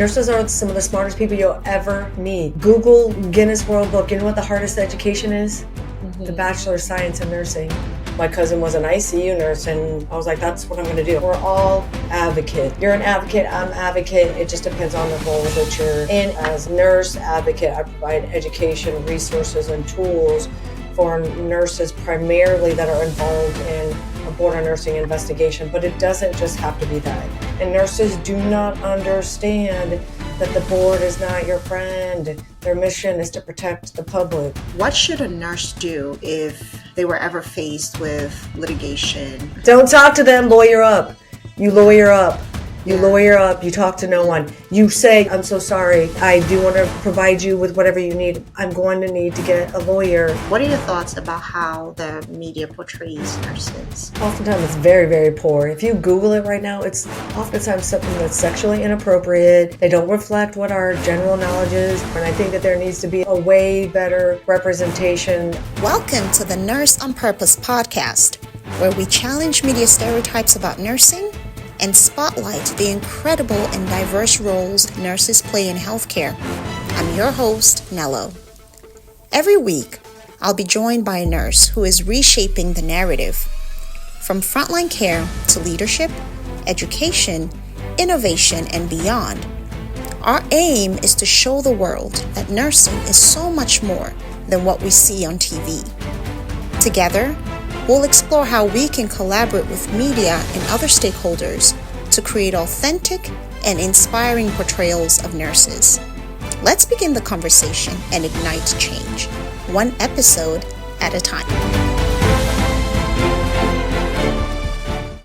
Nurses are some of the smartest people you'll ever meet. Google Guinness World Book. You know what the hardest education is? The Bachelor of Science in Nursing. My cousin was an ICU nurse, and I was like, that's what I'm going to do. We're all advocates. You're an advocate, I'm an advocate. It just depends on the role that you're in. As nurse advocate, I provide education, resources, and tools for nurses primarily that are involved in a board of nursing investigation, but it doesn't just have to be that. And nurses do not understand that the board is not your friend. Their mission is to protect the public. What should a nurse do if they were ever faced with litigation? Don't talk to them, lawyer up. You lawyer up. You lawyer up, you talk to no one. You say, I'm so sorry, I do want to provide you with whatever you need. I'm going to need to get a lawyer. What are your thoughts about how the media portrays nurses? Oftentimes it's very, very poor. If you Google it right now, it's oftentimes something that's sexually inappropriate. They don't reflect what our general knowledge is. And I think that there needs to be a way better representation. Welcome to the Nurse on Purpose podcast, where we challenge media stereotypes about nursing and spotlight the incredible and diverse roles nurses play in healthcare. I'm your host, Nello. Every week, I'll be joined by a nurse who is reshaping the narrative. From frontline care to leadership, education, innovation, and beyond. Our aim is to show the world that nursing is so much more than what we see on TV. Together, we'll explore how we can collaborate with media and other stakeholders to create authentic and inspiring portrayals of nurses. Let's begin the conversation and ignite change, one episode at a time.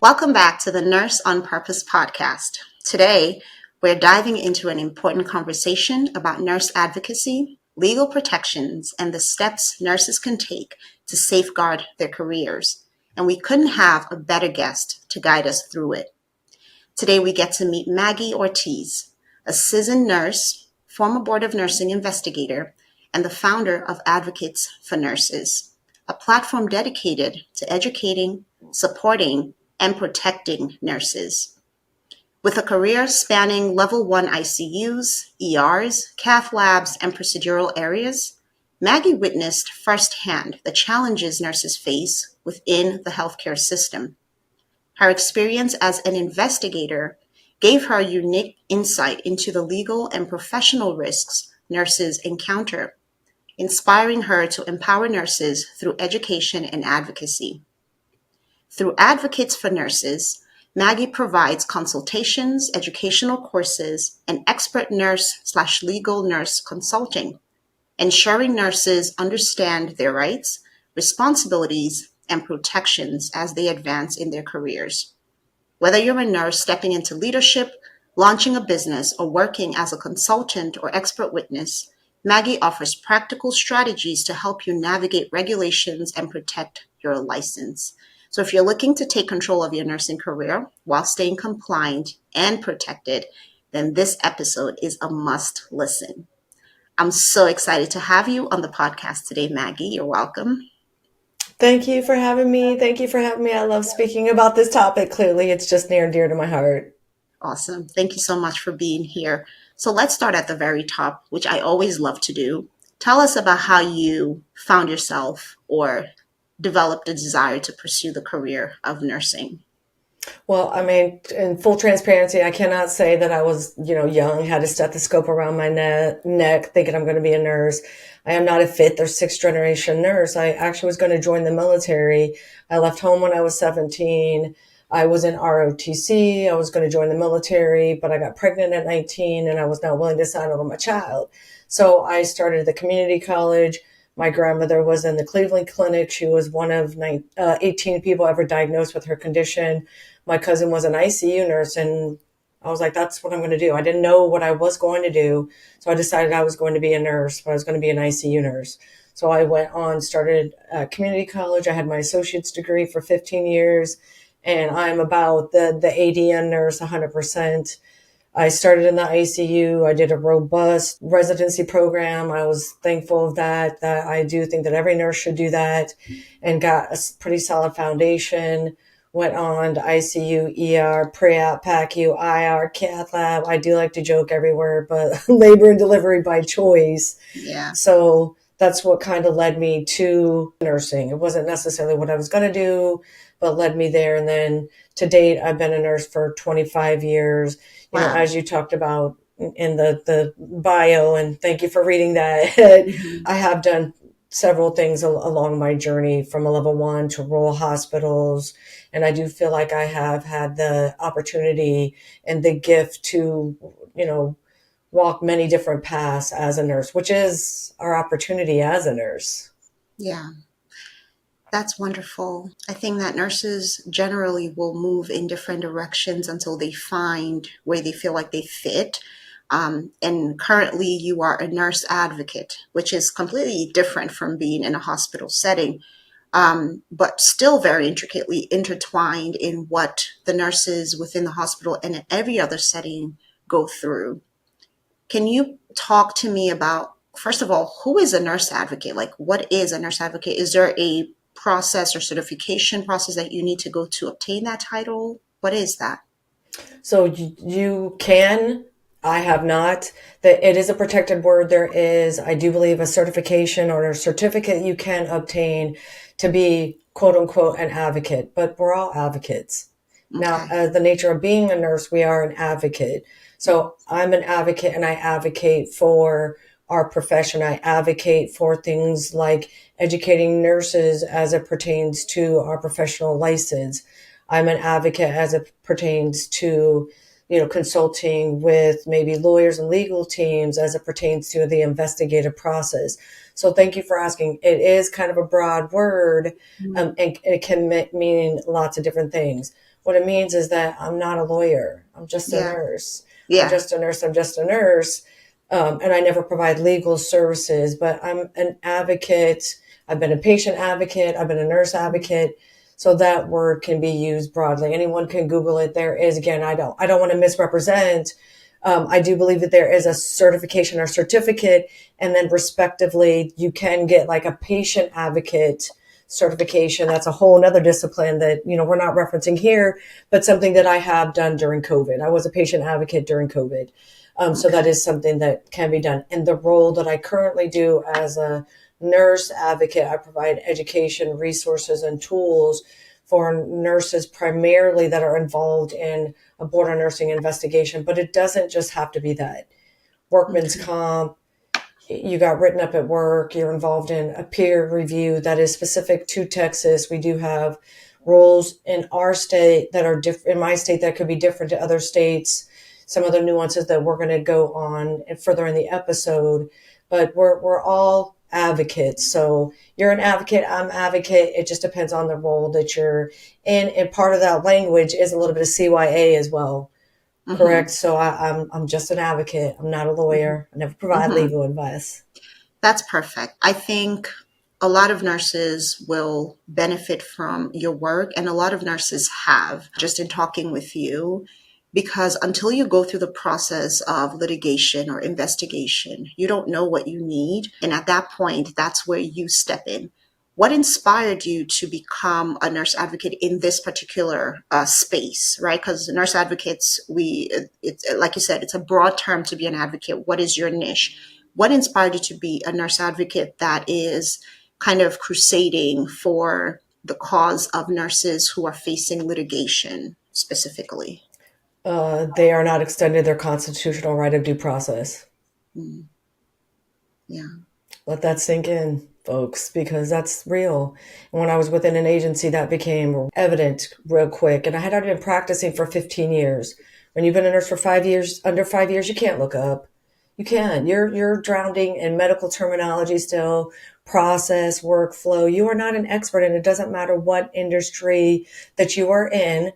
Welcome back to the Nurse on Purpose podcast. Today, we're diving into an important conversation about nurse advocacy, legal protections, and the steps nurses can take to safeguard their careers. And we couldn't have a better guest to guide us through it. Today we get to meet Maggie Ortiz, a seasoned nurse, former Board of Nursing investigator, and the founder of Advocacy for Nurses, a platform dedicated to educating, supporting, and protecting nurses. With a career spanning level 1 ICUs, ERs, cath labs, and procedural areas, Maggie witnessed firsthand the challenges nurses face within the healthcare system. Her experience as an investigator gave her unique insight into the legal and professional risks nurses encounter, inspiring her to empower nurses through education and advocacy. Through Advocates for Nurses, Maggie provides consultations, educational courses, and expert nurse/legal nurse consulting, ensuring nurses understand their rights, responsibilities, and protections as they advance in their careers. Whether you're a nurse stepping into leadership, launching a business, or working as a consultant or expert witness, Maggie offers practical strategies to help you navigate regulations and protect your license. So if you're looking to take control of your nursing career while staying compliant and protected, then this episode is a must listen. I'm so excited to have you on the podcast today, Maggie. You're welcome. Thank you for having me. I love speaking about this topic. Clearly, it's just near and dear to my heart. Awesome. Thank you so much for being here. So let's start at the very top, which I always love to do. Tell us about how you found yourself or developed a desire to pursue the career of nursing. Well, I mean, in full transparency, I cannot say that I was, young, had a stethoscope around my neck, thinking I'm going to be a nurse. I am not a fifth or sixth generation nurse. I actually was going to join the military. I left home when I was 17. I was in ROTC. I was going to join the military, but I got pregnant at 19 and I was not willing to sign over my child. So I started the community college. My grandmother was in the Cleveland Clinic. She was one of 18 people ever diagnosed with her condition. My cousin was an ICU nurse, and I was like, that's what I'm going to do. I didn't know what I was going to do, so I decided I was going to be a nurse, but I was going to be an ICU nurse. So I went on, started community college. I had my associate's degree for 15 years, and I'm about the ADN nurse 100%. I started in the ICU. I did a robust residency program. I was thankful of that I do think that every nurse should do that, and got a pretty solid foundation. went on to ICU, ER, pre-op, PACU, IR, cath lab. I do like to joke everywhere, but labor and delivery by choice. Yeah. So that's what kind of led me to nursing. It wasn't necessarily what I was going to do, but led me there. And then to date, I've been a nurse for 25 years. You know, Wow. as you talked about in the bio, and thank you for reading that. I have done several things along my journey from a level 1 to rural hospitals. And I do feel like I have had the opportunity and the gift to, you know, walk many different paths as a nurse, which is our opportunity as a nurse. Yeah. That's wonderful. I think that nurses generally will move in different directions until they find where they feel like they fit. And currently, you are a nurse advocate, which is completely different from being in a hospital setting, but still very intricately intertwined in what the nurses within the hospital and in every other setting go through. Can you talk to me about, first of all, who is a nurse advocate? Like, what is a nurse advocate? Is there a process or certification process that you need to go to obtain that title? What is that? So you can, I have not, that it is a protected word. There is, I do believe, a certification or a certificate you can obtain to be quote unquote an advocate, but we're all advocates. Now, Okay. as the nature of being a nurse, we are an advocate. So I'm an advocate and I advocate for our profession. I advocate for things like educating nurses as it pertains to our professional license. I'm an advocate as it pertains to, you know, consulting with maybe lawyers and legal teams as it pertains to the investigative process. So thank you for asking. It is kind of a broad word, and it can mean lots of different things. What it means is that I'm not a lawyer. I'm just a Yeah. nurse. I'm Yeah. just a nurse. I'm just a nurse. And I never provide legal services, but I'm an advocate. I've been a patient advocate. I've been a nurse advocate. So that word can be used broadly. Anyone can Google it. There is, again, I don't want to misrepresent. I do believe that there is a certification or certificate, and then respectively, you can get like a patient advocate certification. That's a whole nother discipline that, you know, we're not referencing here, but something that I have done during COVID. I was a patient advocate during COVID. So that Okay. is something that can be done. And the role that I currently do as a nurse advocate, I provide education, resources, and tools for nurses primarily that are involved in a border nursing investigation. But it doesn't just have to be that. Workman's Okay. comp, you got written up at work, you're involved in a peer review that is specific to Texas. We do have rules in our state that are different, in my state that could be different to other states. Some other nuances that we're going to go on further in the episode, but we're all advocates. So you're an advocate, I'm advocate. It just depends on the role that you're in. And part of that language is a little bit of CYA as well. Correct. Mm-hmm. So I'm just an advocate. I'm not a lawyer. I never provide Mm-hmm. legal advice. That's perfect. I think a lot of nurses will benefit from your work, and a lot of nurses have just in talking with you, because until you go through the process of litigation or investigation, you don't know what you need. And at that point, that's where you step in. What inspired you to become a nurse advocate in this particular space, right? Because nurse advocates, it's like you said, it's a broad term to be an advocate. What is your niche? What inspired you to be a nurse advocate that is kind of crusading for the cause of nurses who are facing litigation specifically? They are not extended their constitutional right of due process. Mm, yeah. Let that sink in, folks, because that's real. And when I was within an agency, that became evident real quick. And I had already been practicing for 15 years. When you've been a nurse for 5 years, under 5 years, you can't look up. You can. You're drowning in medical terminology still, process, workflow. You are not an expert, and it doesn't matter what industry that you are in.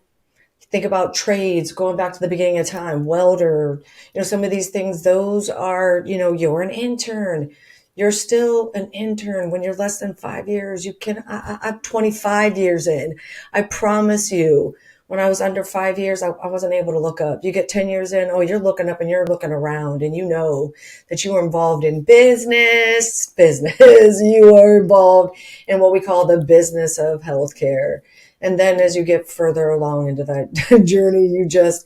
Think about trades, going back to the beginning of time, welder, you know, some of these things, those are, you know, you're an intern. You're still an intern when you're less than 5 years. I'm 25 years in. I promise you, when I was under 5 years, I wasn't able to look up. You get 10 years in, oh, you're looking up and you're looking around, and you know that you are involved in business. You are involved in what we call the business of healthcare. And then as you get further along into that journey, you just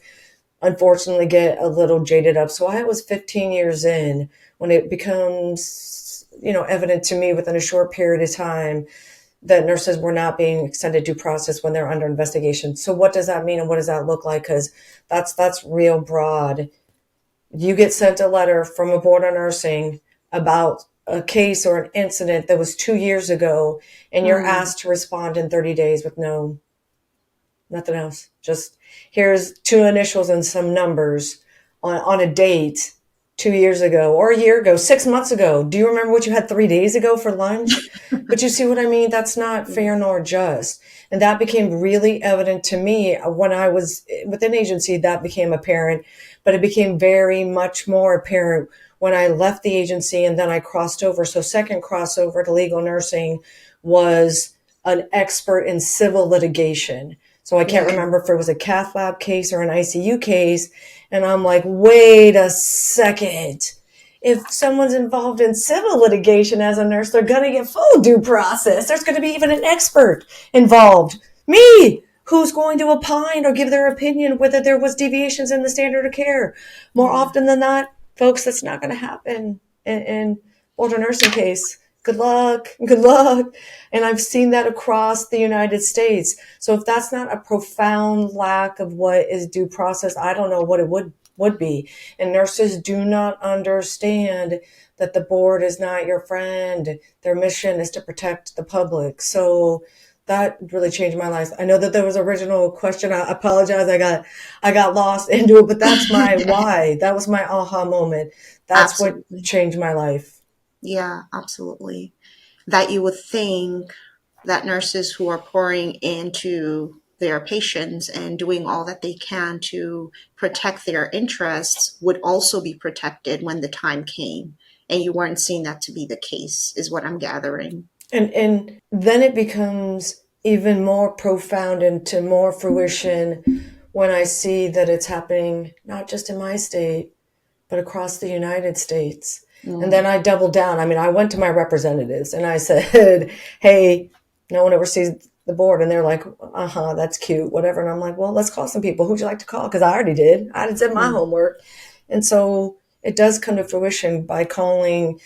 unfortunately get a little jaded up. So I was 15 years in when it becomes, evident to me within a short period of time that nurses were not being extended due process when they're under investigation. So what does that mean and what does that look like? Because that's real broad. You get sent a letter from a board of nursing about a case or an incident that was 2 years ago, and you're asked to respond in 30 days with nothing else. Just here's two initials and some numbers on a date 2 years ago or a year ago, 6 months ago. Do you remember what you had 3 days ago for lunch? But you see what I mean? That's not fair nor just. And that became really evident to me when I was within agency. That became apparent, but it became very much more apparent when I left the agency and then I crossed over. So second crossover to legal nursing was an expert in civil litigation. So I can't remember if it was a cath lab case or an ICU case. And I'm like, wait a second. If someone's involved in civil litigation as a nurse, they're going to get full due process. There's going to be even an expert involved. Me, who's going to opine or give their opinion whether there was deviations in the standard of care. More often than not, folks, that's not going to happen in older nursing case. Good luck. And I've seen that across the United States. So if that's not a profound lack of what is due process, I don't know what it would be. And nurses do not understand that the board is not your friend. Their mission is to protect the public. So that really changed my life. I know that there was an original question. I apologize. I got lost into it, but that's my why. That was my aha moment. That's Absolutely. What changed my life. Yeah, absolutely. That you would think that nurses who are pouring into their patients and doing all that they can to protect their interests would also be protected when the time came. And you weren't seeing that to be the case, is what I'm gathering. And then it becomes even more profound and to more fruition when I see that it's happening not just in my state, but across the United States. And then I doubled down. I mean, I went to my representatives and I said, hey, no one ever sees the board. And they're like, that's cute, whatever. And I'm like, well, let's call some people. Who'd you like to call? Because I already did. I did my homework. And so it does come to fruition by calling,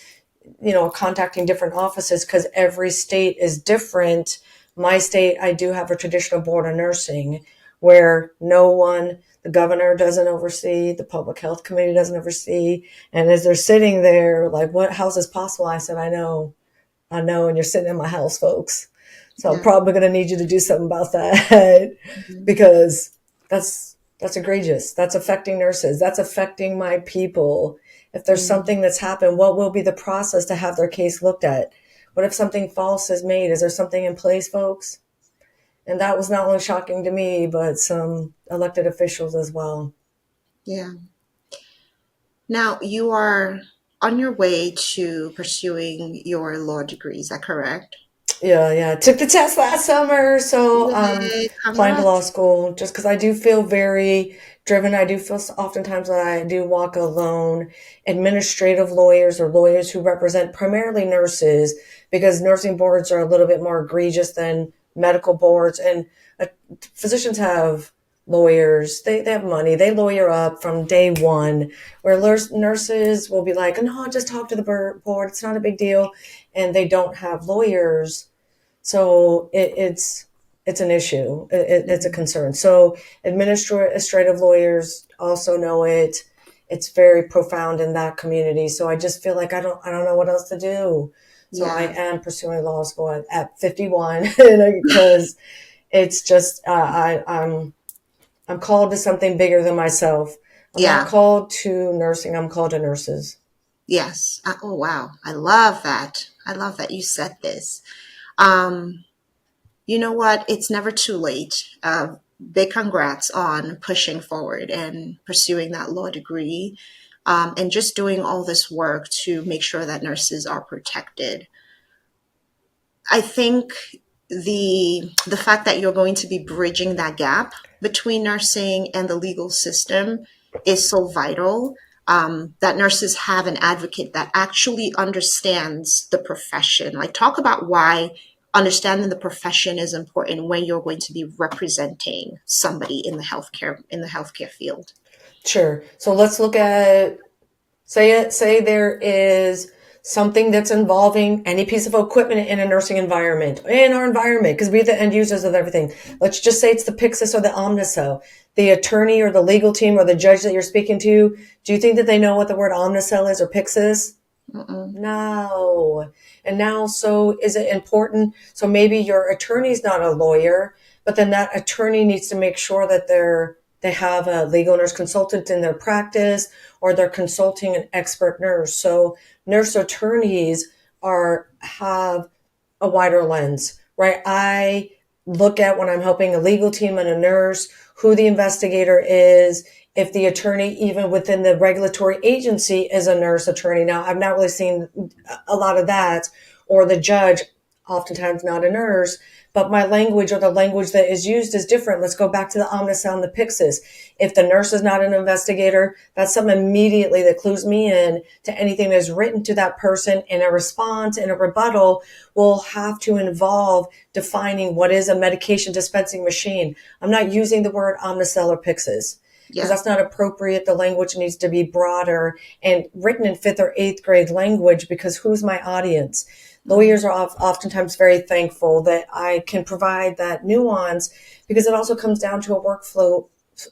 contacting different offices because every state is different. My state, I do have a traditional board of nursing where the governor doesn't oversee, the public health committee doesn't oversee. And as they're sitting there, like, how's this possible? I said, I know, and you're sitting in my house, folks. So I'm probably going to need you to do something about that because that's egregious. That's affecting nurses. That's affecting my people. If there's something that's happened, what will be the process to have their case looked at? What if something false is made? Is there something in place, folks? And that was not only shocking to me, but some elected officials as well. Yeah. Now, you are on your way to pursuing your law degree. Is that correct? Yeah. Took the test last summer, so applying to law school just because I do feel very driven. I do feel oftentimes that I do walk alone. Administrative lawyers or lawyers who represent primarily nurses, because nursing boards are a little bit more egregious than medical boards, and physicians have lawyers. They have money. They lawyer up from day one, where nurses will be like, no, just talk to the board. It's not a big deal. And they don't have lawyers. So it's an issue. It's a concern. So administrative lawyers also know it. It's very profound in that community. So I just feel like I don't know what else to do. So I am pursuing law school at 51 because it's just, I'm called to something bigger than myself. I'm not called to nursing. I'm called to nurses. Yes. Oh, wow. I love that. I love that you said this. You know what? It's never too late. Big congrats on pushing forward and pursuing that law degree. And just doing all this work to make sure that nurses are protected. I think the fact that you're going to be bridging that gap between nursing and the legal system is so vital, that nurses have an advocate that actually understands the profession. Like, talk about why understanding the profession is important when you're going to be representing somebody in the healthcare field. Sure. So let's look at, say there is something that's involving any piece of equipment in a nursing environment, in our environment, because we're the end users of everything. Let's just say it's the Pyxis or the Omnicell. The attorney or the legal team or the judge that you're speaking to, do you think that they know what the word Omnicell is or Pyxis? No. And now, so is it important? So maybe your attorney's not a lawyer, but then that attorney needs to make sure that they have a legal nurse consultant in their practice, or they're consulting an expert nurse. So nurse attorneys have a wider lens, right? I look at, when I'm helping a legal team and a nurse, who the investigator is, if the attorney, even within the regulatory agency, is a nurse attorney. Now, I've not really seen a lot of that, or the judge, oftentimes not a nurse, but my language or the language that is used is different. Let's go back to the Omnicell and the Pyxis. If the nurse is not an investigator, that's something immediately that clues me in to anything that is written to that person, in a response, in a rebuttal, will have to involve defining what is a medication dispensing machine. I'm not using the word Omnicell or Pyxis, because that's not appropriate. The language needs to be broader and written in 5th or 8th grade language, because who's my audience? Lawyers are oftentimes very thankful that I can provide that nuance, because it also comes down to a workflow.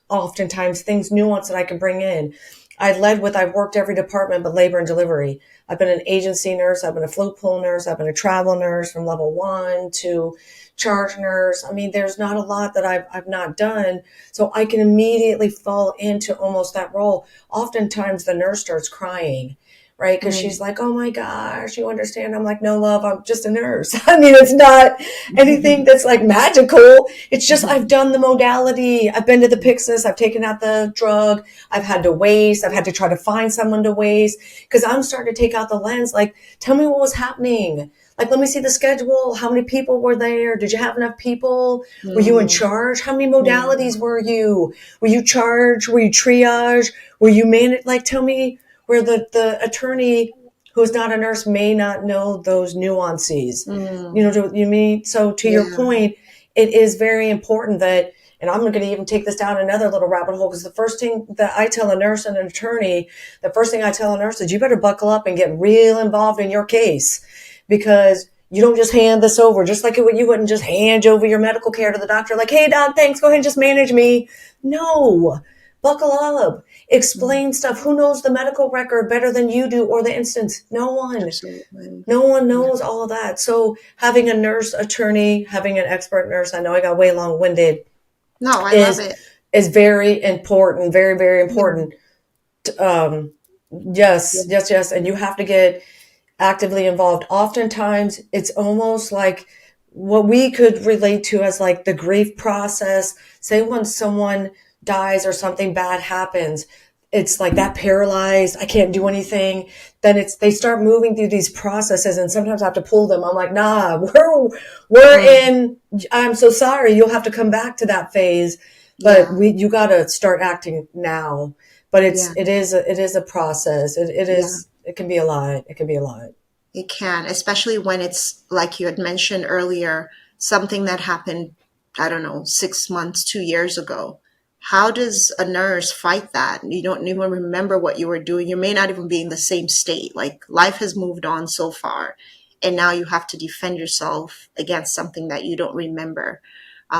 Oftentimes things nuance that I can bring in. I've worked every department but labor and delivery. I've been an agency nurse. I've been a float pool nurse. I've been a travel nurse from level 1 to charge nurse. I mean, there's not a lot that I've not done. So I can immediately fall into almost that role. Oftentimes the nurse starts crying, right? Because she's like, oh my gosh, you understand? I'm like, no, love, I'm just a nurse. I mean, it's not anything that's like magical. It's just, I've done the modality. I've been to the Pyxis. I've taken out the drug. I've had to waste. I've had to try to find someone to waste, because I'm starting to take out the lens. Like, tell me what was happening. Like, let me see the schedule. How many people were there? Did you have enough people? Were you in charge? How many modalities were you? Were you charged? Were you triage? Were you managed? Like, tell me, where the attorney who's not a nurse may not know those nuances. You know, you mean? So to your point, it is very important that, and I'm going to even take this down another little rabbit hole, because the first thing that I tell a nurse and an attorney, the first thing I tell a nurse is, you better buckle up and get real involved in your case, because you don't just hand this over, just like you wouldn't just hand over your medical care to the doctor, like, hey, doc, thanks, go ahead and just manage me. No. Buckle up. Explain stuff. Who knows the medical record better than you do, or the instance? No one. Absolutely. No one knows all of that. So having a nurse attorney, having an expert nurse, I know I got way long-winded. No, I love it. Is very important. Very, very important. Yes. And you have to get actively involved. Oftentimes it's almost like what we could relate to as like the grief process. Say when someone dies or something bad happens, it's like that paralyzed, I can't do anything. Then they start moving through these processes, and sometimes I have to pull them. I'm like, nah, we're in, I'm so sorry, you'll have to come back to that phase, but you got to start acting now. But it is a process. It can be a lot. It can be a lot. It can, especially when it's like you had mentioned earlier, something that happened, I don't know, 6 months, 2 years ago. How does a nurse fight that? You don't even remember what you were doing. You may not even be in the same state. Like, life has moved on so far, and now you have to defend yourself against something that you don't remember.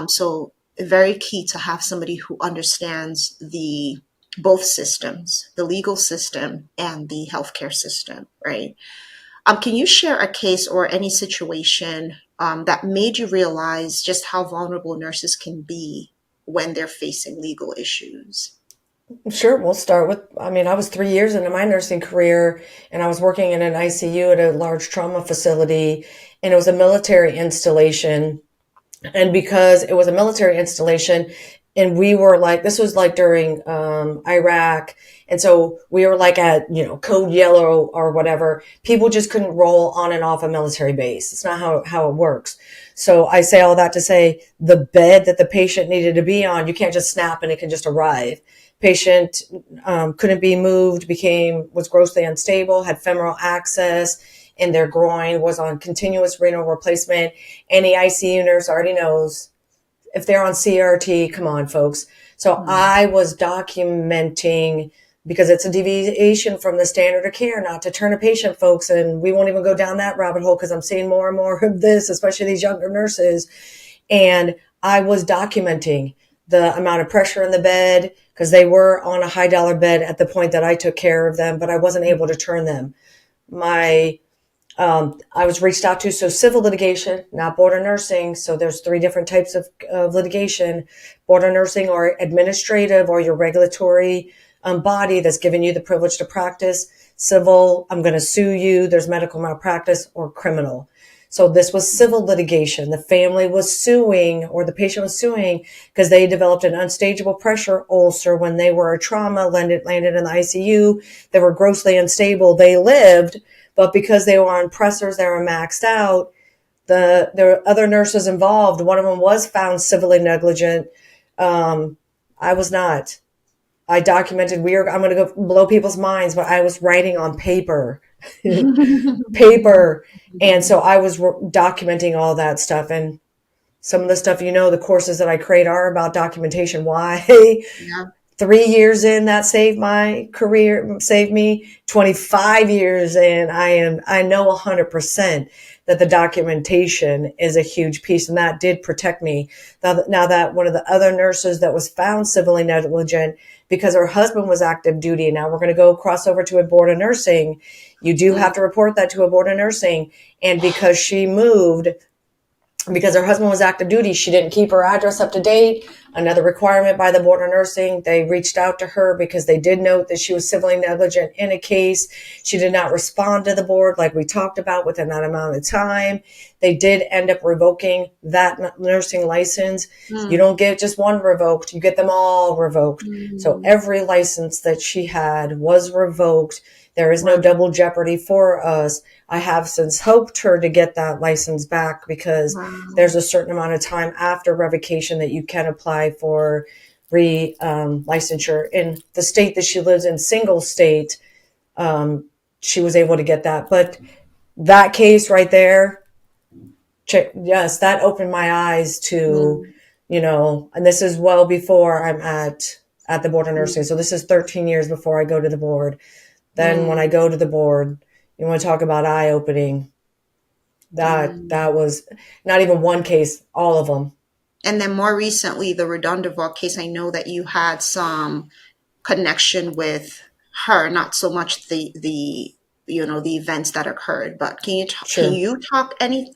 So very key to have somebody who understands both systems, the legal system and the healthcare system, right? Can you share a case or any situation that made you realize just how vulnerable nurses can be when they're facing legal issues? Sure. We'll start with, I was 3 years into my nursing career, and I was working in an ICU at a large trauma facility, and it was a military installation. And because it was a military installation, and we were like, this was like during Iraq. And so we were like at, code yellow or whatever. People just couldn't roll on and off a military base. It's not how it works. So I say all that to say, the bed that the patient needed to be on, you can't just snap and it can just arrive. Patient couldn't be moved, was grossly unstable, had femoral access. in their groin, was on continuous renal replacement. Any ICU nurse already knows if they're on CRT, come on, folks. So I was documenting, because it's a deviation from the standard of care not to turn a patient, folks. And we won't even go down that rabbit hole because I'm seeing more and more of this, especially these younger nurses. And I was documenting the amount of pressure in the bed, because they were on a high dollar bed at the point that I took care of them, but I wasn't able to turn them. I was reached out to, so civil litigation, not board of nursing. So there's 3 different types of litigation: board of nursing, or administrative, or your regulatory body that's giving you the privilege to practice. Civil, I'm going to sue you. There's medical malpractice, or criminal. So this was civil litigation. The family was suing, or the patient was suing, because they developed an unstageable pressure ulcer when they were a trauma, landed in the ICU. They were grossly unstable. They lived, but because they were on pressors, they were maxed out. There were other nurses involved. One of them was found civilly negligent. I was not. I documented, I'm going to go blow people's minds, but I was writing on paper. And so I was documenting all that stuff. And some of the stuff, the courses that I create are about documentation. Why? Yeah. 3 years in, that saved my career, saved me. 25 years in, I know 100% that the documentation is a huge piece, and that did protect me. Now that one of the other nurses that was found civilly negligent because her husband was active duty, and now we're going to go cross over to a board of nursing. You do have to report that to a board of nursing. And because she moved, because her husband was active duty, she didn't keep her address up to date. Another requirement by the board of nursing. They reached out to her because they did note that she was civilly negligent in a case. She did not respond to the board like we talked about within that amount of time. They did end up revoking that nursing license. You don't get just one revoked. You get them all revoked. So every license that she had was revoked. There is no double jeopardy for us. I have since hoped her to get that license back, because there's a certain amount of time after revocation that you can apply for licensure. In the state that she lives in, single state, she was able to get that. But that case right there, yes, that opened my eyes to, and this is well before I'm at the board of nursing. So this is 13 years before I go to the board. Then when I go to the board, you want to talk about eye-opening. That was not even one case, all of them. And then more recently, the Redonda Vaught case, I know that you had some connection with her, not so much the events that occurred, but can you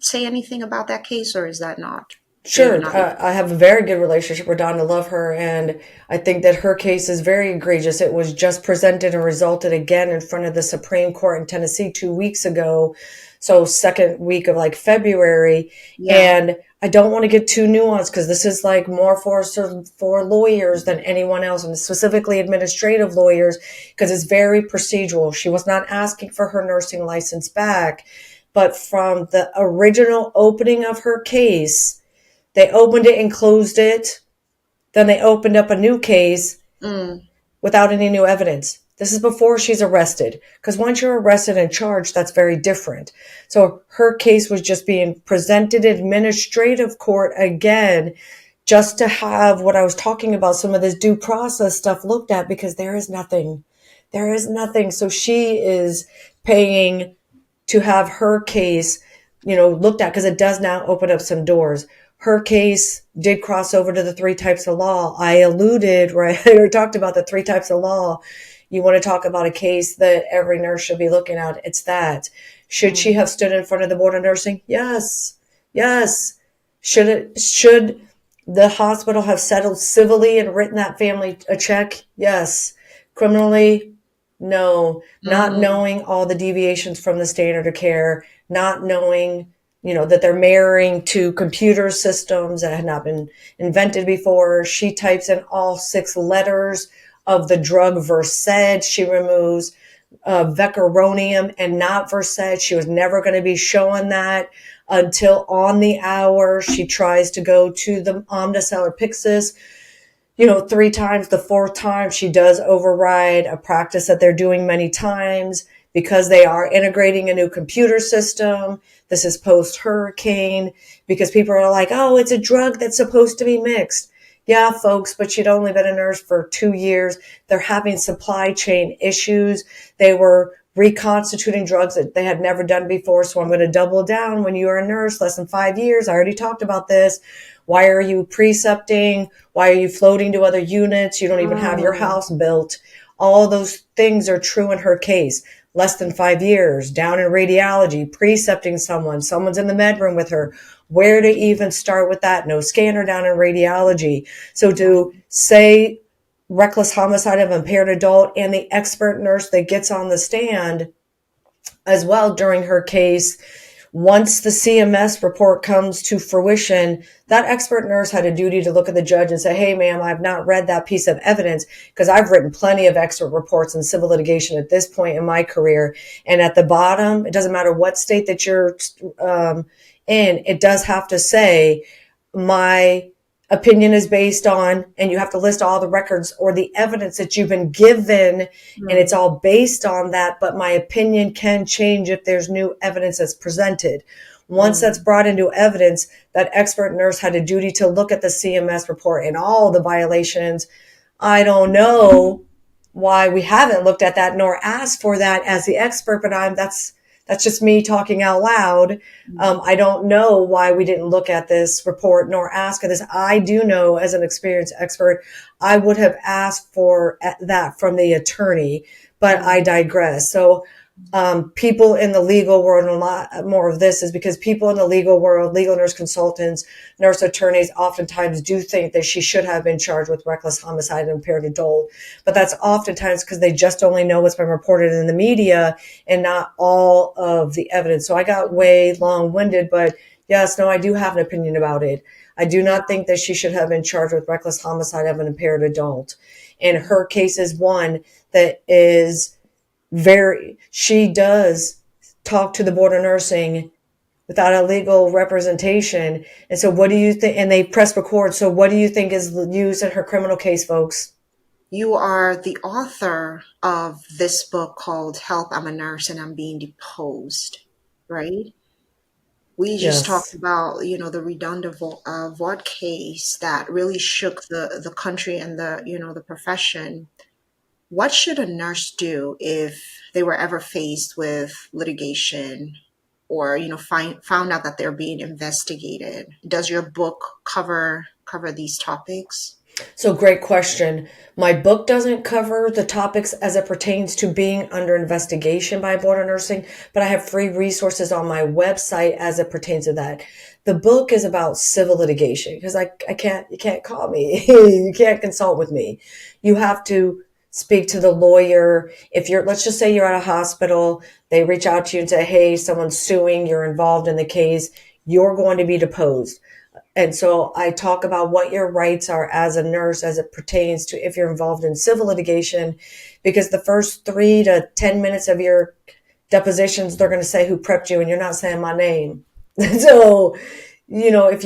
say anything about that case, or is that not? Sure. I have a very good relationship with Redonda. Love her. And I think that her case is very egregious. It was just presented and resulted again in front of the Supreme Court in Tennessee 2 weeks ago. So second week of February. Yeah. And I don't want to get too nuanced, because this is more for lawyers than anyone else, and specifically administrative lawyers, because it's very procedural. She was not asking for her nursing license back, but from the original opening of her case, they opened it and closed it. Then they opened up a new case without any new evidence. This is before she's arrested, because once you're arrested and charged, that's very different. So her case was just being presented in administrative court again, just to have what I was talking about, some of this due process stuff looked at, because there is nothing. There is nothing. So she is paying to have her case, looked at, because it does now open up some doors. Her case did cross over to the 3 types of law. I alluded, right, or talked about the 3 types of law. You want to talk about a case that every nurse should be looking at. It's that. Should she have stood in front of the board of nursing? Yes. Yes. Should the hospital have settled civilly and written that family a check? Yes. Criminally? No. Not knowing all the deviations from the standard of care, not knowing that they're marrying to computer systems that had not been invented before. She types in all 6 letters of the drug Versed. She removes vecuronium and not Versed. She was never going to be showing that until on the hour. She tries to go to the Omnicell or Pyxis, 3 times. The 4th time, she does override a practice that they're doing many times. because they are integrating a new computer system. This is post-hurricane, because people are like, oh, it's a drug that's supposed to be mixed. Yeah, folks, but she'd only been a nurse for 2 years. They're having supply chain issues. They were reconstituting drugs that they had never done before. So I'm going to double down. When you are a nurse, less than 5 years, I already talked about this. Why are you precepting? Why are you floating to other units? You don't even have your house built. All those things are true in her case. Less than 5 years, down in radiology, precepting someone's in the med room with her. Where to even start with that? No scanner down in radiology. So to say reckless homicide of impaired adult, and the expert nurse that gets on the stand as well during her case, once the CMS report comes to fruition, that expert nurse had a duty to look at the judge and say, hey, ma'am, I've not read that piece of evidence, because I've written plenty of expert reports in civil litigation at this point in my career. And at the bottom, it doesn't matter what state that you're in, it does have to say, my opinion is based on, and you have to list all the records or the evidence that you've been given, and it's all based on that, but my opinion can change if there's new evidence that's presented. Once that's brought into evidence, that expert nurse had a duty to look at the CMS report and all the violations. I don't know why we haven't looked at that nor asked for that as the expert, but that's just me talking out loud. I don't know why we didn't look at this report nor ask for this. I do know, as an experienced expert, I would have asked for that from the attorney, but I digress. So people in the legal world, and a lot more of this is because people in the legal world, legal nurse consultants, nurse attorneys, oftentimes do think that she should have been charged with reckless homicide and impaired adult. But that's oftentimes because they just only know what's been reported in the media and not all of the evidence. So I got way long-winded, but yes, no, I do have an opinion about it. I do not think that she should have been charged with reckless homicide of an impaired adult. And her case is one that is she does talk to the board of nursing without a legal representation. And so what do you think? And they press record. So what do you think is used in her criminal case, folks? You are the author of this book called Help, I'm a Nurse and I'm Being Deposed, right? We just talked about, the Redonda Vaught case that really shook the country and the profession. What should a nurse do if they were ever faced with litigation or, found out that they're being investigated? Does your book cover these topics? So great question. My book doesn't cover the topics as it pertains to being under investigation by a board of nursing, but I have free resources on my website as it pertains to that. The book is about civil litigation because you can't call me. You can't consult with me. You have to speak to the lawyer. Let's just say you're at a hospital, they reach out to you and say, hey, someone's suing, you're involved in the case, you're going to be deposed. And so I talk about what your rights are as a nurse as it pertains to if you're involved in civil litigation, because the first 3 to 10 minutes of your depositions, they're going to say who prepped you and you're not saying my name. So, if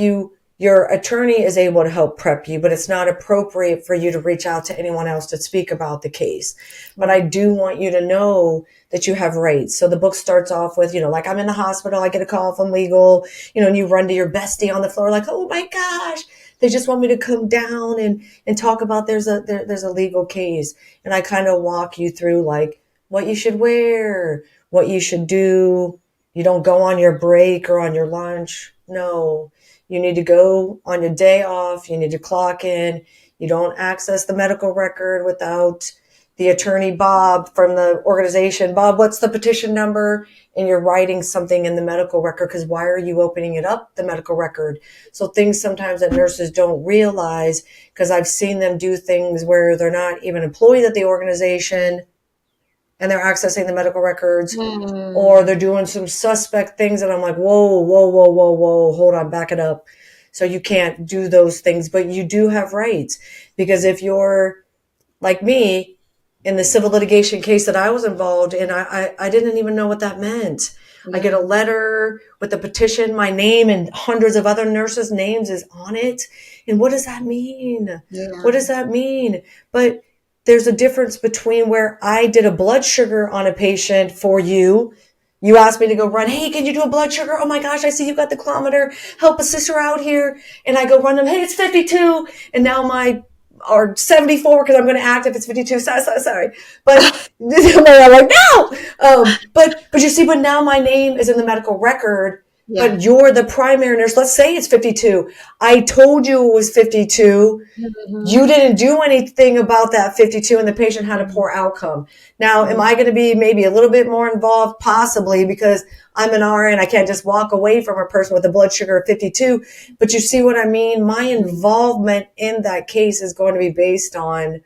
your attorney is able to help prep you, but it's not appropriate for you to reach out to anyone else to speak about the case. But I do want you to know that you have rights. So the book starts off with, like I'm in the hospital, I get a call from legal, and you run to your bestie on the floor like, oh my gosh, they just want me to come down and talk about there's a legal case. And I kind of walk you through like what you should wear, what you should do. You don't go on your break or on your lunch. No. You need to go on your day off. You need to clock in. You don't access the medical record without the attorney, Bob, from the organization. Bob, what's the petition number? And you're writing something in the medical record because why are you opening it up, the medical record? So things sometimes that nurses don't realize, because I've seen them do things where they're not even employed at the organization and they're accessing the medical records, or they're doing some suspect things. And I'm like, whoa, hold on, back it up. So you can't do those things, but you do have rights. Because if you're like me in the civil litigation case that I was involved in, I didn't even know what that meant. I get a letter with the petition, my name and hundreds of other nurses' names is on it. And what does that mean? Yeah. What does that mean? But there's a difference between where I did a blood sugar on a patient for you. You asked me to go run. Hey, can you do a blood sugar? Oh my gosh, I see you got the kilometer. Help a sister out here. And I go run them. Hey, it's 52. And now or 74 because I'm going to act if it's 52. Sorry. But I'm like, no. But you see, but now my name is in the medical record. Yeah. But you're the primary nurse. Let's say it's 52. I told you it was 52. Mm-hmm. You didn't do anything about that 52 and the patient had a poor outcome. Now, am I going to be maybe a little bit more involved? Possibly, because I'm an RN. I can't just walk away from a person with a blood sugar of 52. But you see what I mean? My involvement in that case is going to be based on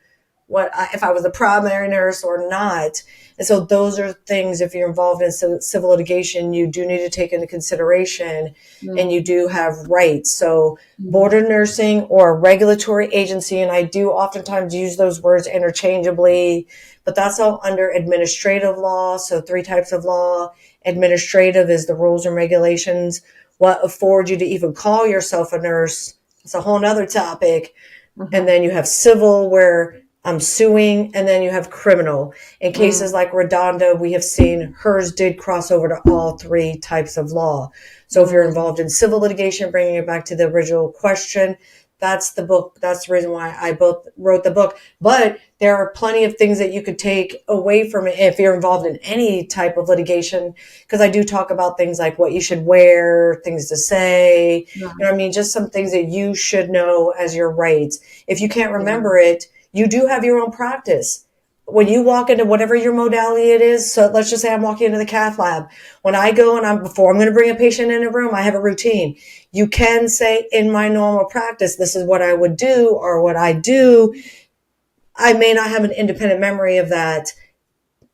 if I was a primary nurse or not. And so those are things, if you're involved in civil litigation, you do need to take into consideration, and you do have rights. So border nursing or a regulatory agency, and I do oftentimes use those words interchangeably, but that's all under administrative law. So 3 types of law. Administrative is the rules and regulations, what afford you to even call yourself a nurse. It's a whole nother topic. Mm-hmm. And then you have civil, where I'm suing, and then you have criminal. In cases like Redonda, we have seen hers did cross over to all 3 types of law. So if you're involved in civil litigation, bringing it back to the original question, that's the book. That's the reason why I both wrote the book. But there are plenty of things that you could take away from it if you're involved in any type of litigation, because I do talk about things like what you should wear, things to say, you know what I mean? Just some things that you should know as your rights. If you can't remember it, you do have your own practice. When you walk into whatever your modality it is, so let's just say I'm walking into the cath lab. When I go and before I'm going to bring a patient in a room, I have a routine. You can say, in my normal practice, this is what I would do or what I do. I may not have an independent memory of that.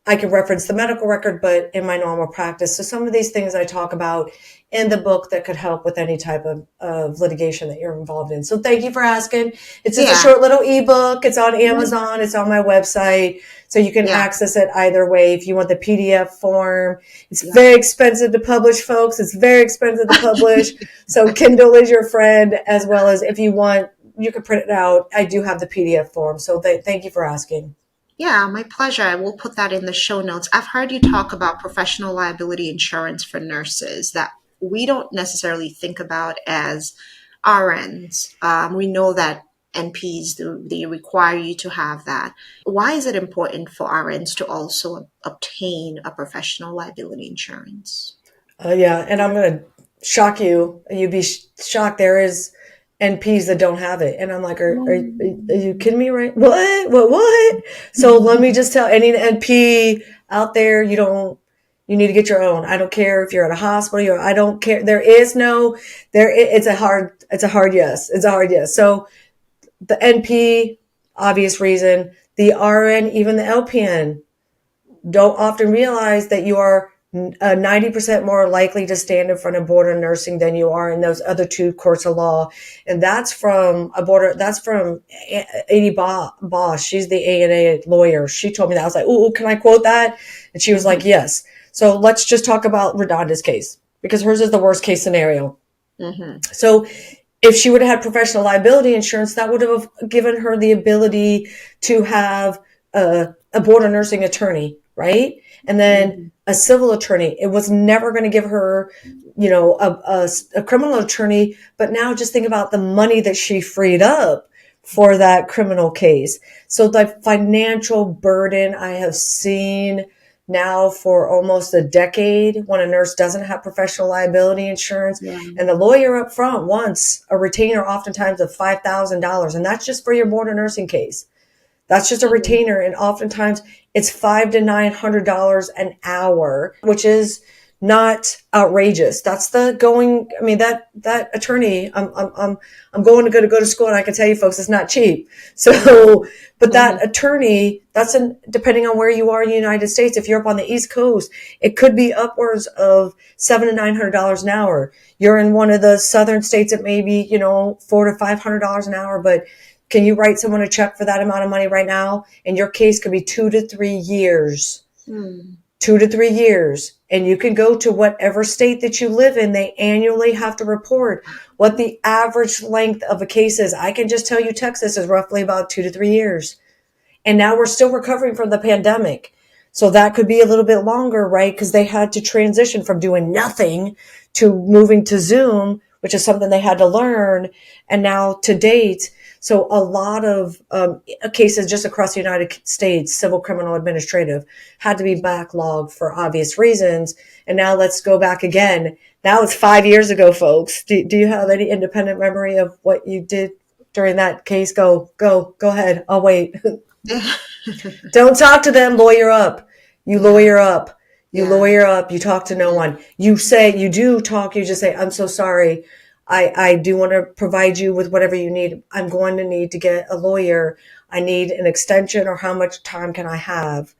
I can reference the medical record, but in my normal practice. So some of these things I talk about in the book that could help with any type of litigation that you're involved in. So thank you for asking. It's just a short little ebook. It's on Amazon. It's on my website. So you can access it either way. If you want the PDF form, it's very expensive to publish, folks. It's very expensive to publish. So Kindle is your friend, as well as if you want, you can print it out. I do have the PDF form. So thank you for asking. Yeah, my pleasure. I will put that in the show notes. I've heard you talk about professional liability insurance for nurses that we don't necessarily think about as RNs. We know that NPs, they require you to have that. Why is it important for RNs to also obtain a professional liability insurance? And I'm going to shock you. You'd be shocked. There is NPs that don't have it. And I'm like, are you kidding me? Right? What? So let me just tell any NP out there, you need to get your own. I don't care if you're at a hospital, I don't care. It's a hard yes. It's a hard yes. So the NP, obvious reason, the RN, even the LPN, don't often realize that you are 90% more likely to stand in front of board of nursing than you are in those other 2 courts of law. And that's from Adi Bosch. She's the ANA lawyer. She told me that. I was like, ooh, can I quote that? And she was like, yes. So let's just talk about Redonda's case, because hers is the worst case scenario. Mm-hmm. So if she would have had professional liability insurance, that would have given her the ability to have a board of nursing attorney, right? And then a civil attorney. It was never going to give her, a criminal attorney. But now just think about the money that she freed up for that criminal case. So the financial burden I have seen now for almost a decade when a nurse doesn't have professional liability insurance, and the lawyer up front wants a retainer oftentimes of $5,000. And that's just for your board of nursing case. That's just a retainer. And oftentimes it's $500 to $900 an hour, which is not outrageous. That's the going. I mean, that attorney, I'm going to go to school, and I can tell you folks, it's not cheap. So, but that attorney, depending on where you are in the United States, if you're up on the East Coast, it could be upwards of $700 to $900 an hour. You're in one of the southern states, it may be, $400 to $500 an hour, but can you write someone a check for that amount of money right now? And your case could be 2 to 3 years. 2 to 3 years. And you can go to whatever state that you live in. They annually have to report what the average length of a case is. I can just tell you Texas is roughly about 2 to 3 years. And now we're still recovering from the pandemic. So that could be a little bit longer, right? Because they had to transition from doing nothing to moving to Zoom, which is something they had to learn. And now to date, so a lot of cases just across the United States, civil, criminal, administrative, had to be backlogged for obvious reasons. And now let's go back again. Now it's 5 years ago, folks. Do you have any independent memory of what you did during that case? Go ahead. I'll wait. Don't talk to them. Lawyer up. You lawyer up. You lawyer up. You talk to no one. You say, you do talk. You just say, I'm so sorry. I do want to provide you with whatever you need. I'm going to need to get a lawyer. I need an extension, or how much time can I have?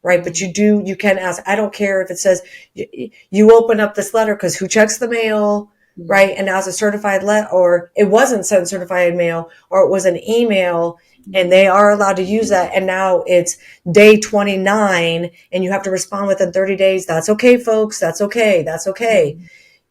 Right. But you can ask. I don't care if it says you open up this letter, because who checks the mail? Right. And now it's a certified letter, or it wasn't sent certified mail, or it was an email, and they are allowed to use that. And now it's day 29 and you have to respond within 30 days. That's okay, folks. That's okay. That's okay.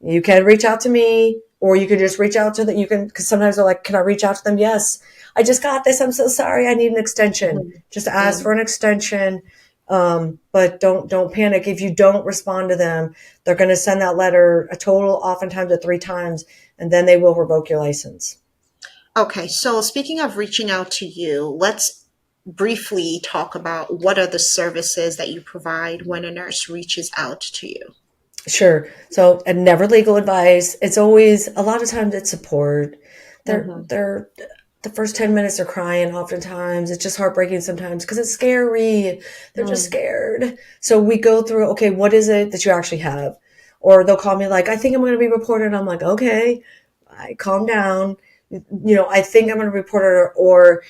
You can reach out to me, or you can just reach out to them. You can, because sometimes they're like, can I reach out to them? Yes. I just got this. I'm so sorry. I need an extension. Just ask for an extension. But don't panic. If you don't respond to them, they're going to send that letter oftentimes 3 times, and then they will revoke your license. Okay, so speaking of reaching out to you, let's briefly talk about what are the services that you provide when a nurse reaches out to you. Sure. So, and never legal advice. It's always, a lot of times it's support. They're the first 10 minutes are crying. Oftentimes it's just heartbreaking sometimes because it's scary. They're just scared. So we go through, okay, what is it that you actually have? Or they'll call me like, I think I'm going to be reported. I'm like, okay, calm down. I think I'm going to report it, or,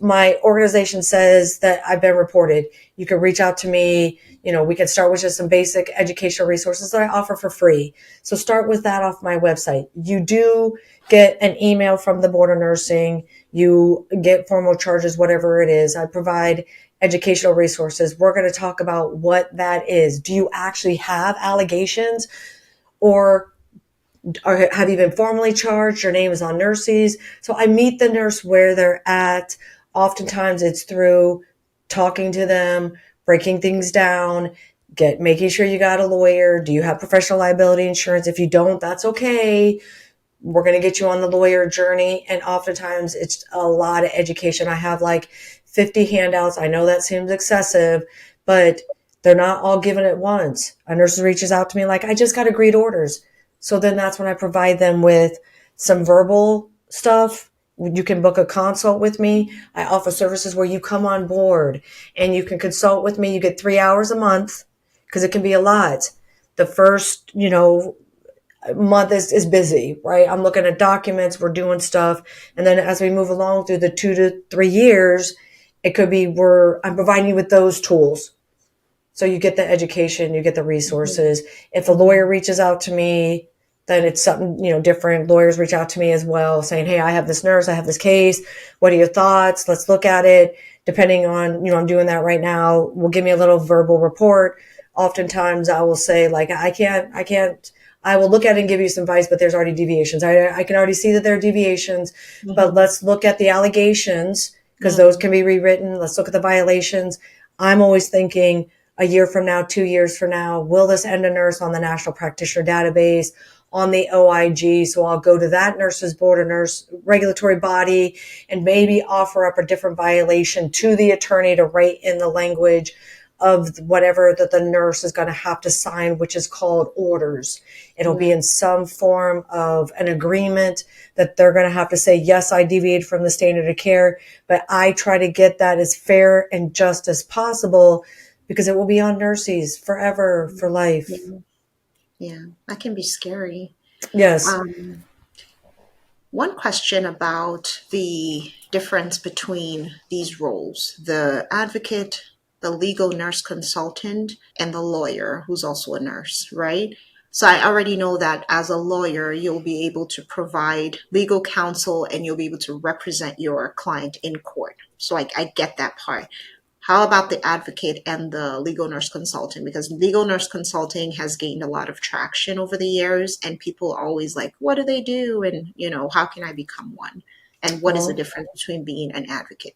my organization says that I've been reported. You can reach out to me. We can start with just some basic educational resources that I offer for free. So start with that off my website. You do get an email from the Board of Nursing. You get formal charges, whatever it is. I provide educational resources. We're going to talk about what that is. Do you actually have allegations, or have you been formally charged? Your name is on nurses. So I meet the nurse where they're at. Oftentimes it's through talking to them, breaking things down, making sure you got a lawyer. Do you have professional liability insurance? If you don't, that's okay. We're going to get you on the lawyer journey. And oftentimes it's a lot of education. I have like 50 handouts. I know that seems excessive, but they're not all given at once. A nurse reaches out to me like, I just got agreed orders. So then that's when I provide them with some verbal stuff. You can book a consult with me. I offer services where you come on board and you can consult with me. You get 3 hours a month, because it can be a lot. The first, month is busy, right? I'm looking at documents, we're doing stuff. And then as we move along through the 2 to 3 years, it could be I'm providing you with those tools. So you get the education, you get the resources. If a lawyer reaches out to me, then it's something, different. Lawyers reach out to me as well, saying, hey, I have this nurse, I have this case. What are your thoughts? Let's look at it. Depending on, I'm doing that right now. Will give me a little verbal report. Oftentimes I will say like, I will look at it and give you some advice, but there's already deviations. I can already see that there are deviations, but let's look at the allegations, because those can be rewritten. Let's look at the violations. I'm always thinking a year from now, 2 years from now, will this end a nurse on the National Practitioner Database, on the OIG? So I'll go to that nurse's board or nurse regulatory body and maybe offer up a different violation to the attorney to write in the language of whatever that the nurse is going to have to sign, which is called orders. It'll be in some form of an agreement that they're going to have to say, yes, I deviated from the standard of care, but I try to get that as fair and just as possible, because it will be on nurses forever, for life. Yeah, that can be scary. Yes. One question about the difference between these roles: the advocate, the legal nurse consultant, and the lawyer who's also a nurse, right? So I already know that as a lawyer, you'll be able to provide legal counsel and you'll be able to represent your client in court. So I get that part. How about the advocate and the legal nurse consultant? Because legal nurse consulting has gained a lot of traction over the years, and people are always like, what do they do? And, how can I become one? And what is the difference between being an advocate?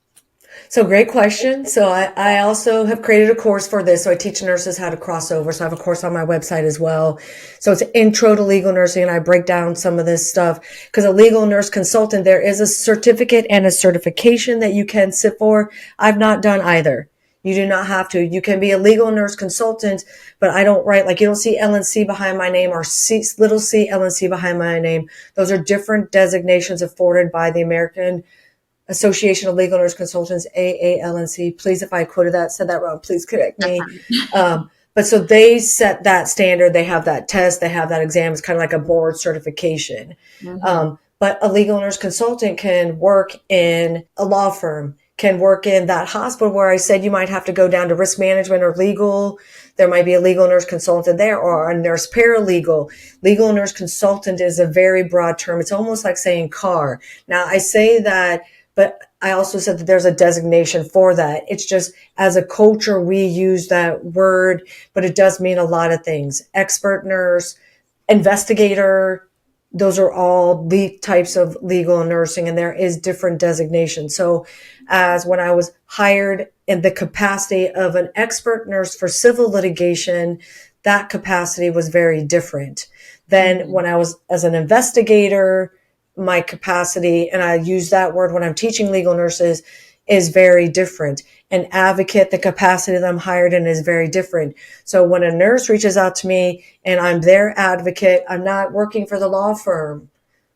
So great question. So I also have created a course for this. So I teach nurses how to cross over. So I have a course on my website as well. So it's Intro to Legal Nursing, and I break down some of this stuff because a legal nurse consultant, there is a certificate and a certification that you can sit for. I've not done either. You do not have to. You can be a legal nurse consultant, but I don't write, like you don't see LNC behind my name or little c LNC behind my name. Those are different designations afforded by the American Association of Legal Nurse Consultants, AALNC. Please, if I said that wrong, please correct me. But so they set that standard. They have that test. They have that exam. It's kind of like a board certification. But a legal nurse consultant can work in a law firm, can work in that hospital where I said you might have to go down to risk management or legal. There might be a legal nurse consultant there or a nurse paralegal. Legal nurse consultant is a very broad term. It's almost like saying car. Now I say that, but I also said that there's a designation for that. It's just as a culture, we use that word, but it does mean a lot of things. Expert nurse, investigator, those are all the types of legal nursing, and there is different designations. So as when I was hired in the capacity of an expert nurse for civil litigation, that capacity was very different. Then when I was as an investigator, my capacity, and I use that word when I'm teaching legal nurses, is very different. An advocate, the capacity that I'm hired in is very different. So when a nurse reaches out to me and I'm their advocate, I'm not working for the law firm,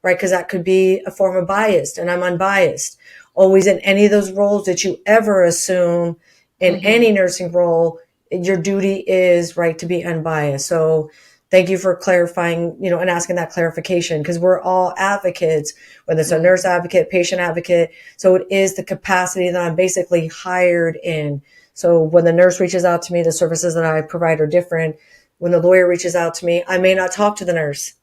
right? Because that could be a form of bias, and I'm unbiased. Always in any of those roles that you ever assume in any nursing role, your duty is right to be unbiased. So thank you for clarifying, and asking that clarification, because we're all advocates, whether it's a nurse advocate, patient advocate. So it is the capacity that I'm basically hired in. So when the nurse reaches out to me, the services that I provide are different. When the lawyer reaches out to me, I may not talk to the nurse.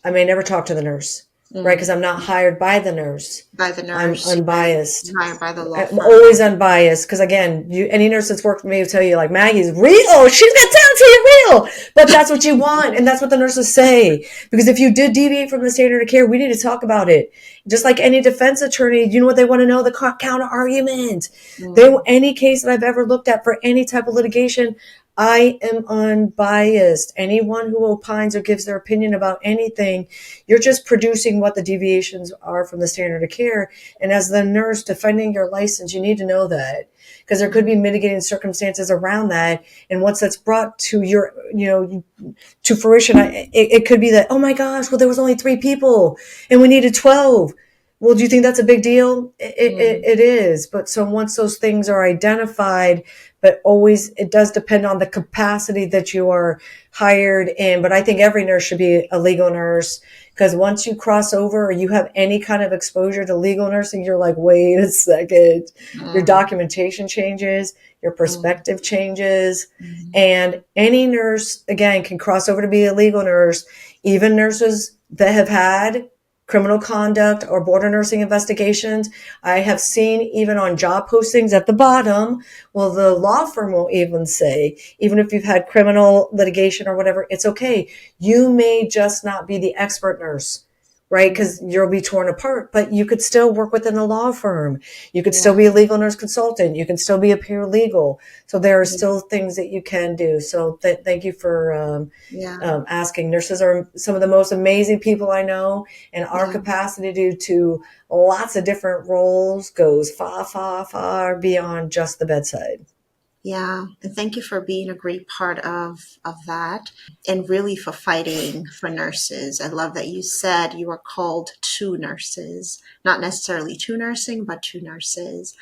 I may never talk to the nurse, right? Because I'm not hired by the nurse. By the nurse. I'm unbiased. Hired by the law I'm firm. always unbiased. Because again, any nurse that's worked with me will tell you, like, Maggie's real. She's going to tell it to you real. But that's what you want. And that's what the nurses say. Because if you did deviate from the standard of care, we need to talk about it. Just like any defense attorney, you know what they want to know? The counter argument. Any case that I've ever looked at for any type of litigation, I am unbiased. Anyone who opines or gives their opinion about anything, you're just producing what the deviations are from the standard of care. And as the nurse defending your license, you need to know that, because there could be mitigating circumstances around that. And once that's brought to your, to fruition, it could be that, oh my gosh, well, there was only 3 people and we needed 12. Well, do you think that's a big deal? It is. But so once those things are identified, but always it does depend on the capacity that you are hired in. But I think every nurse should be a legal nurse, because once you cross over or you have any kind of exposure to legal nursing, you're like, wait a second, your documentation changes, your perspective changes. And any nurse, again, can cross over to be a legal nurse. Even nurses that have had criminal conduct or border nursing investigations, I have seen even on job postings at the bottom, well, the law firm will even say, even if you've had criminal litigation or whatever, it's okay. You may just not be the expert nurse, right? Because you'll be torn apart, but you could still work within the law firm. You could still be a legal nurse consultant. You can still be a paralegal. So there are still things that you can do. So thank you for asking. Nurses are some of the most amazing people I know, and our capacity to do lots of different roles goes far, far, far beyond just the bedside. Yeah, and thank you for being a great part of that, and really for fighting for nurses. I love that you said you were called to nurses, not necessarily to nursing, but to nurses.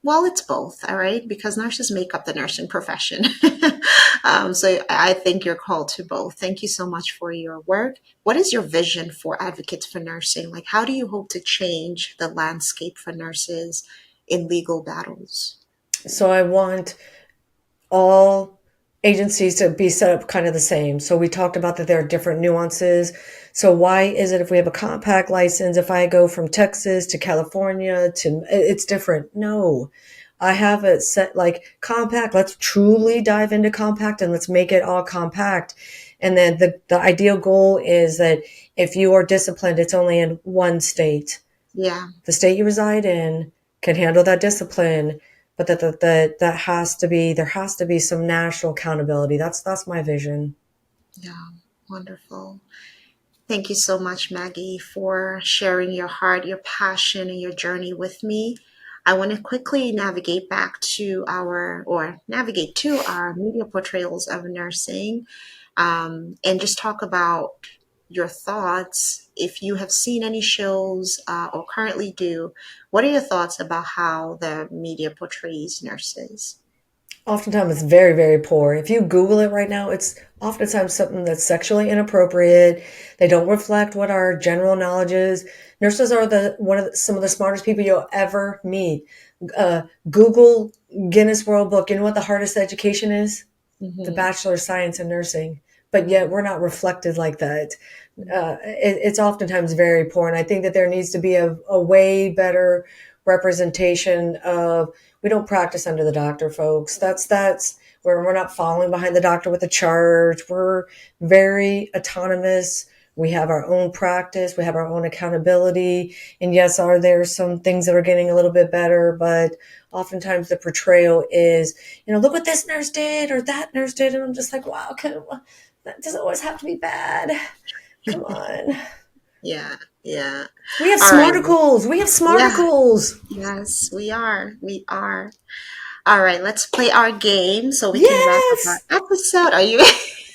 Well, it's both, all right, because nurses make up the nursing profession. So I think you're called to both. Thank you so much for your work. What is your vision for Advocates for Nursing? Like, how do you hope to change the landscape for nurses in legal battles? So I want all agencies to be set up kind of the same. So we talked about that there are different nuances. So why is it if we have a compact license, if I go from Texas to California it's different? No, I have it set like compact. Let's truly dive into compact and let's make it all compact. And then the ideal goal is that if you are disciplined, it's only in one state. Yeah. The state you reside in. can handle that discipline, but that has to be, there has to be some national accountability. That's my vision. Yeah, wonderful. Thank you so much, Maggie, for sharing your heart, your passion, and your journey with me. I want to quickly navigate to our media portrayals of nursing, and just talk about your thoughts. If you have seen any shows or currently do, what are your thoughts about how the media portrays nurses? Oftentimes it's very, very poor. If you Google it right now, it's oftentimes something that's sexually inappropriate. They don't reflect what our general knowledge is. Nurses are some of the smartest people you'll ever meet. Google Guinness World Book. You know what the hardest education is? The Mm-hmm. Bachelor of Science in Nursing. But yet we're not reflected like that. It's oftentimes very poor. And I think that there needs to be a way better representation of, we don't practice under the doctor, folks. That's where we're not following behind the doctor with a charge. We're very autonomous. We have our own practice. We have our own accountability. And yes, are there some things that are getting a little bit better, but oftentimes the portrayal is, look what this nurse did or that nurse did. And I'm just like, wow, that doesn't always have to be bad. Come on. Yeah, yeah. We have All right. smarticles. We have Yeah, smarticles. yes, we are. We are. All right, let's play our game so we can wrap up our Yes. episode. Are you?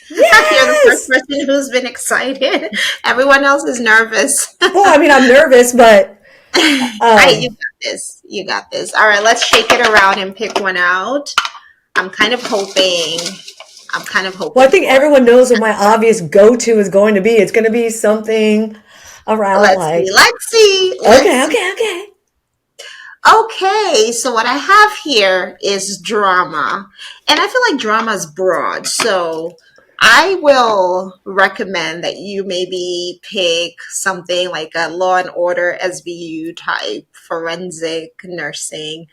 You're the first Yes. person who's been excited. Everyone else is nervous. Well, I mean, I'm nervous, but You um, got this. You got this. All right, let's shake it around and pick one out. I'm kind of hoping. I'm kind of well, I hoping think for. everyone knows what my obvious go-to is going to be. It's going to be something around Let's see. like, Let's see. Let's okay, see. okay, okay. Okay, so what I have here is drama. And I feel like drama is broad. So I will recommend that you maybe pick something like a Law and Order SVU type forensic nursing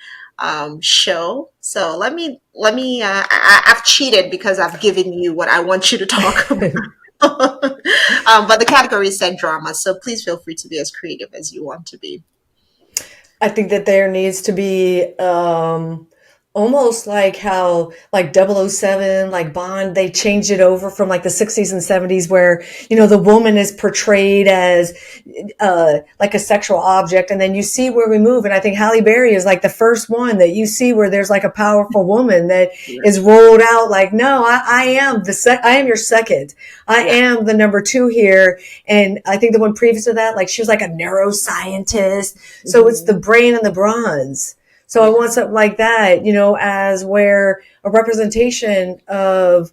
show. So I've cheated because I've given you what I want you to talk about. But the category said drama, so please feel free to be as creative as you want to be. I think that there needs to be almost like how like 007, like Bond, they changed it over from like the 60s and 70s where, the woman is portrayed as like a sexual object. And then you see where we move. And I think Halle Berry is like the first one that you see where there's like a powerful woman that is rolled out like, no, I am I am your second. I Yeah. am the number two here. And I think the one previous to that, like she was like a neuroscientist. So it's the brain and the bronze. So I want something like that, as where a representation of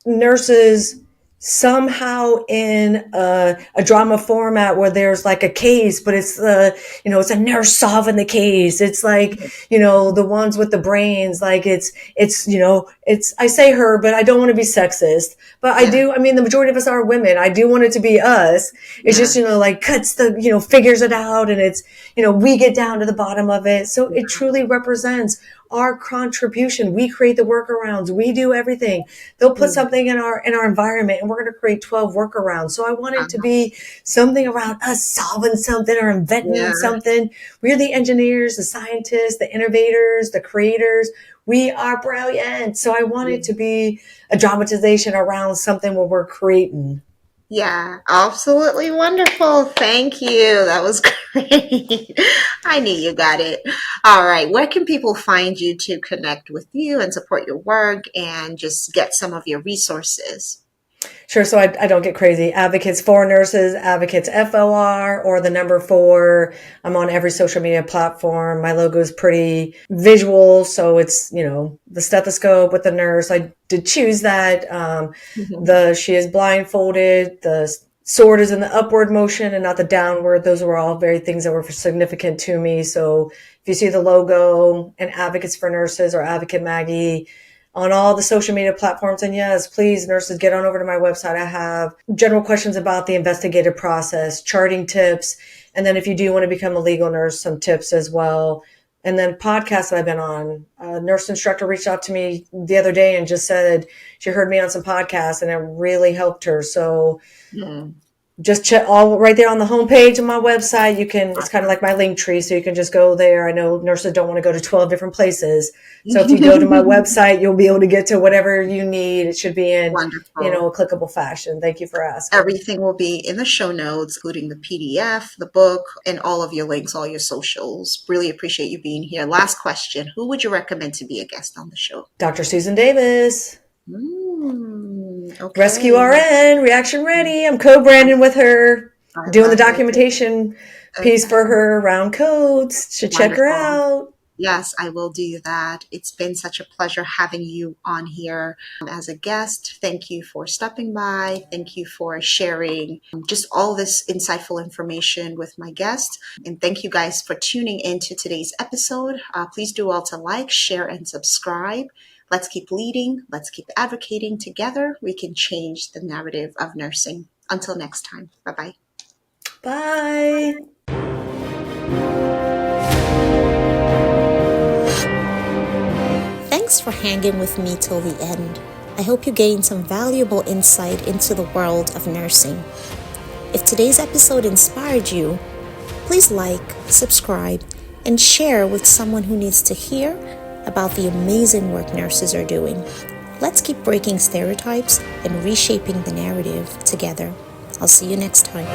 nurses somehow in a drama format where there's like a case, but it's it's a nurse solving the case. It's like, the ones with the brains, like it's, I say her, but I don't want to be sexist, but I do. I mean, the majority of us are women. I do want it to be us. It's just, like cuts the, figures it out and it's, we get down to the bottom of it. So it truly represents our contribution. We create the workarounds. We do everything. They'll put something in our environment and we're going to create 12 workarounds. So I want it to be something around us solving something or inventing something. We're the engineers, the scientists, the innovators, the creators. We are brilliant. So I want it to be a dramatization around something where we're creating. Yeah, absolutely wonderful. Thank you. That was great. I knew you got it. All right. Where can people find you to connect with you and support your work and just get some of your resources? Sure. So I don't get crazy. Advocates for Nurses, Advocates FOR, or the number 4. I'm on every social media platform. My logo is pretty visual. So it's, the stethoscope with the nurse. I did choose that. She is blindfolded. The sword is in the upward motion and not the downward. Those were all very things that were significant to me. So if you see the logo and Advocates for Nurses or Advocate Maggie, on all the social media platforms. And yes, please, nurses, get on over to my website. I have general questions about the investigative process, charting tips. And then if you do want to become a legal nurse, some tips as well. And then podcasts that I've been on. A nurse instructor reached out to me the other day and just said she heard me on some podcasts and it really helped her. So just check all right there on the homepage of my website. It's kind of like my link tree. So you can just go there. I know nurses don't want to go to 12 different places. So if you go to my website, you'll be able to get to whatever you need. It should be in, Wonderful. a clickable fashion. Thank you for asking. Everything will be in the show notes, including the PDF, the book, and all of your links, all your socials. Really appreciate you being here. Last question. Who would you recommend to be a guest on the show? Dr. Susan Davis. Okay. Rescue RN, Reaction Ready. I'm co-branding with her, doing the documentation piece for her around codes. Should check her out. Yes, I will do that. It's been such a pleasure having you on here as a guest. Thank you for stopping by. Thank you for sharing just all this insightful information with my guest. And thank you guys for tuning in to today's episode. Please do all to like, share, and subscribe. Let's keep leading. Let's keep advocating together. We can change the narrative of nursing. Until next time. Bye-bye. Bye. Thanks for hanging with me till the end. I hope you gained some valuable insight into the world of nursing. If today's episode inspired you, please like, subscribe, and share with someone who needs to hear about the amazing work nurses are doing. Let's keep breaking stereotypes and reshaping the narrative together. I'll see you next time.